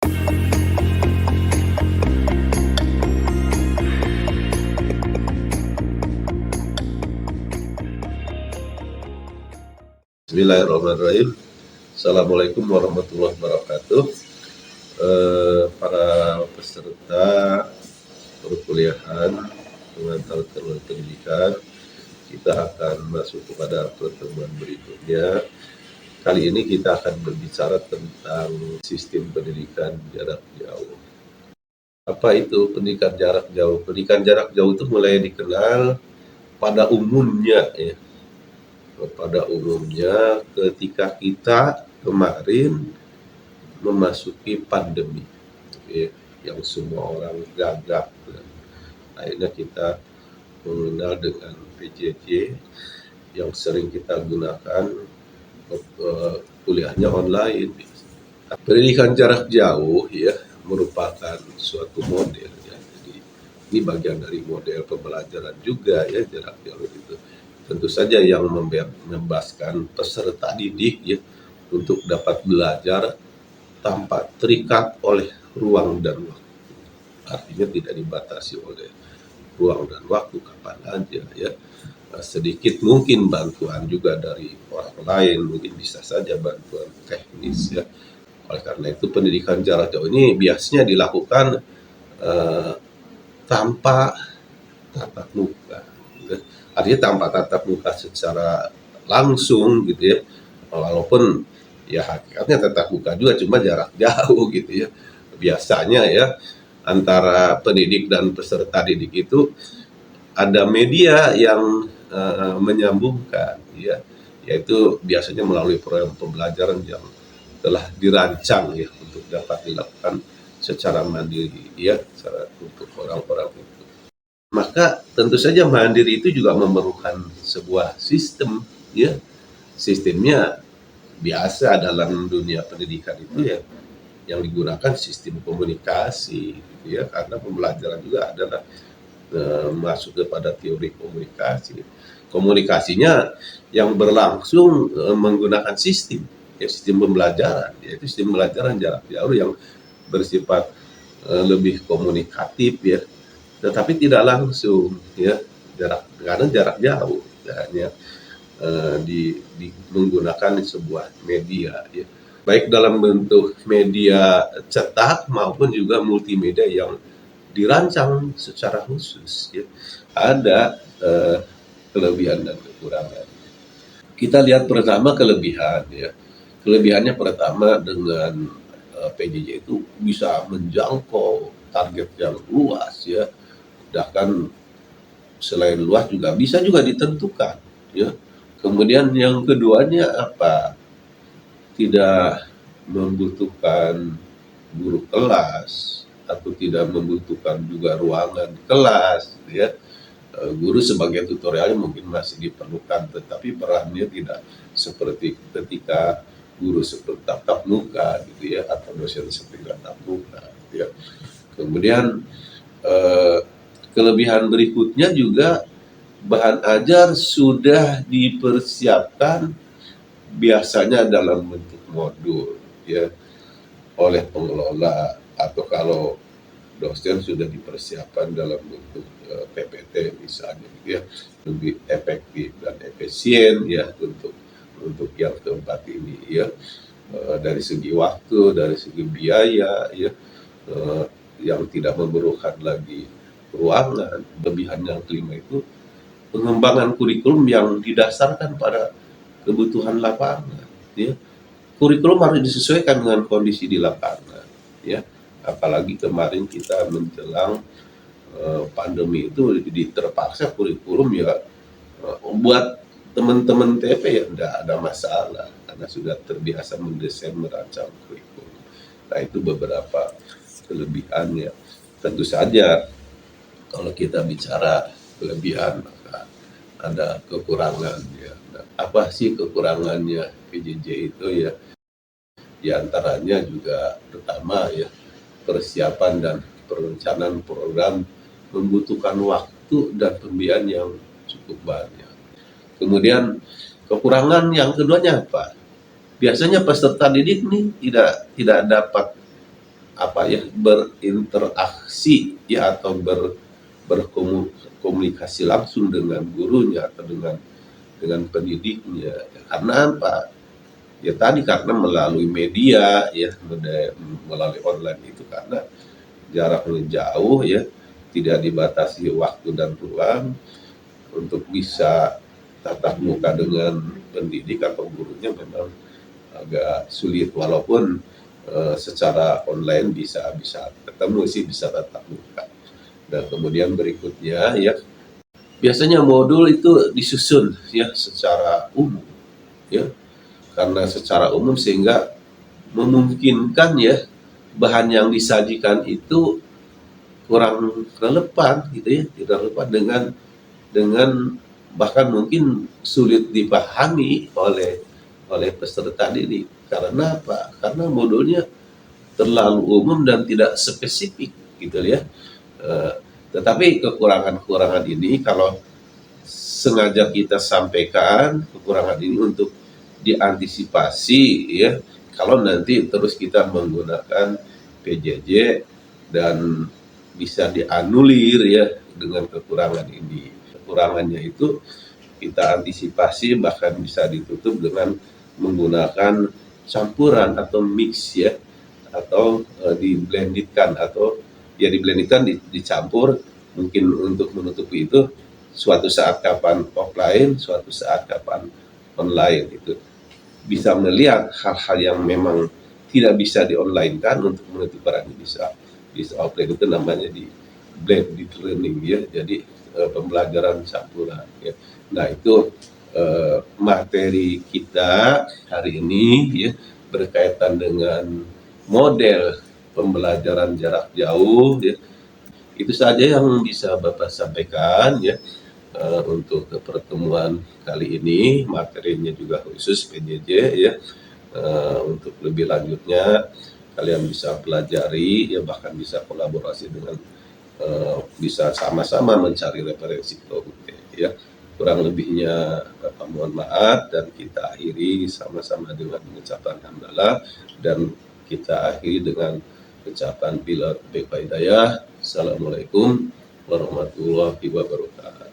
Bismillahirrahmanirrahim. Assalamualaikum warahmatullahi wabarakatuh. Para peserta perkuliahan pengantar pendidikan, kita akan masuk kepada pertemuan berikutnya. Kali ini kita akan berbicara tentang sistem pendidikan jarak jauh. Apa itu pendidikan jarak jauh? Pendidikan jarak jauh itu mulai dikenal pada umumnya ya. Pada umumnya ketika kita kemarin memasuki pandemi ya, yang semua orang gagap, akhirnya kita mengenal dengan PJJ yang sering kita gunakan kuliahnya online. Pendidikan jarak jauh ya merupakan suatu model ya. Jadi ini bagian dari model pembelajaran juga ya, jarak jauh itu. Tentu saja yang membebaskan peserta didik ya untuk dapat belajar tanpa terikat oleh ruang dan waktu. Artinya tidak dibatasi oleh ruang dan waktu, kapan aja ya. Sedikit mungkin bantuan juga dari orang lain, mungkin bisa saja bantuan teknis ya. Oleh karena itu pendidikan jarak jauh ini biasanya dilakukan tanpa tatap muka. Artinya tanpa tatap muka secara langsung gitu ya, walaupun ya hakikatnya tatap muka juga, cuma jarak jauh gitu ya. Biasanya ya antara pendidik dan peserta didik itu ada media yang menyambungkan ya, yaitu biasanya melalui program pembelajaran yang telah dirancang ya untuk dapat dilakukan secara mandiri ya, secara untuk orang-orang itu. Maka tentu saja mandiri itu juga memerlukan sebuah sistem ya. Sistemnya biasa dalam dunia pendidikan itu ya yang digunakan sistem komunikasi gitu ya, karena pembelajaran juga adalah masuk kepada teori komunikasi. Komunikasinya yang berlangsung menggunakan sistem ya, sistem pembelajaran, yaitu sistem pembelajaran jarak jauh yang bersifat lebih komunikatif ya, tetapi tidak langsung ya, karena jarak jauh hanya menggunakan sebuah media ya, baik dalam bentuk media cetak maupun juga multimedia yang dirancang secara khusus ya. Ada kelebihan dan kekurangan. Kita lihat pertama kelebihan ya. Kelebihannya pertama dengan PJJ itu bisa menjangkau target yang luas ya. Bahkan selain luas juga bisa juga ditentukan ya. Kemudian yang keduanya apa? Tidak membutuhkan guru kelas atau tidak membutuhkan juga ruangan kelas ya. Guru sebagai tutorialnya mungkin masih diperlukan, tetapi perannya tidak seperti ketika guru seperti tatap muka gitu ya, atau dosen seperti tatap muka ya. Kemudian kelebihan berikutnya juga bahan ajar sudah dipersiapkan biasanya dalam bentuk modul ya oleh pengelola, atau kalau dosen sudah dipersiapkan dalam bentuk PPT misalnya gitu ya, lebih efektif dan efisien ya untuk yang keempat ini ya, dari segi waktu, dari segi biaya ya, yang tidak memerlukan lagi ruangan. Kelebihan yang kelima itu pengembangan kurikulum yang didasarkan pada kebutuhan lapangan ya. Kurikulum harus disesuaikan dengan kondisi di lapangan ya, apalagi kemarin kita menjelang pandemi itu terpaksa kurikulum ya buat teman-teman TP ya tidak ada masalah karena sudah terbiasa mendesain merancang kurikulum. Nah itu beberapa kelebihannya. Tentu saja kalau kita bicara kelebihan maka ada kekurangan ya. Nah, apa sih kekurangannya PJJ itu ya? Di antaranya juga pertama ya, persiapan dan perencanaan program membutuhkan waktu dan pembiayaan yang cukup banyak. Kemudian kekurangan yang keduanya apa? Biasanya peserta didik nih tidak dapat berinteraksi ya, atau berkomunikasi langsung dengan gurunya atau dengan pendidiknya. Karena apa? Ya tadi, karena melalui media ya, melalui online itu, karena jaraknya jauh ya, tidak dibatasi waktu dan ruang untuk bisa tatap muka dengan pendidik atau gurunya memang agak sulit, walaupun secara online bisa ketemu sih, bisa tatap muka. Dan kemudian berikutnya ya, biasanya modul itu disusun ya secara umum ya, karena secara umum sehingga memungkinkan ya bahan yang disajikan itu kurang relevan gitu ya, tidak relevan dengan bahkan mungkin sulit dipahami oleh peserta didik. Karena apa? Karena modulnya terlalu umum dan tidak spesifik gitu ya. Tetapi kekurangan-kekurangan ini kalau sengaja kita sampaikan, kekurangan ini untuk diantisipasi ya, kalau nanti terus kita menggunakan PJJ dan bisa dianulir ya dengan kekurangan ini. Kekurangannya itu kita antisipasi, bahkan bisa ditutup dengan menggunakan campuran atau mix ya, atau diblendedkan, atau ya diblendedkan, dicampur, mungkin untuk menutupi itu suatu saat kapan offline, suatu saat kapan online. Itu bisa melihat hal-hal yang memang tidak bisa di online kan, untuk menutup barang bisa offline. Itu namanya di blended learning ya, jadi pembelajaran campuran ya. Nah itu materi kita hari ini ya, berkaitan dengan model pembelajaran jarak jauh ya. Itu saja yang bisa Bapak sampaikan ya untuk pertemuan kali ini. Materinya juga khusus PJJ ya. Untuk lebih lanjutnya kalian bisa pelajari ya, bahkan bisa kolaborasi dengan bisa sama-sama mencari referensi produknya ya. Kurang lebihnya Bapak mohon maaf, dan kita akhiri sama-sama dengan mengucapkan hamdalah, dan kita akhiri dengan ucapan bila Hidayah. Assalamualaikum warahmatullahi wabarakatuh.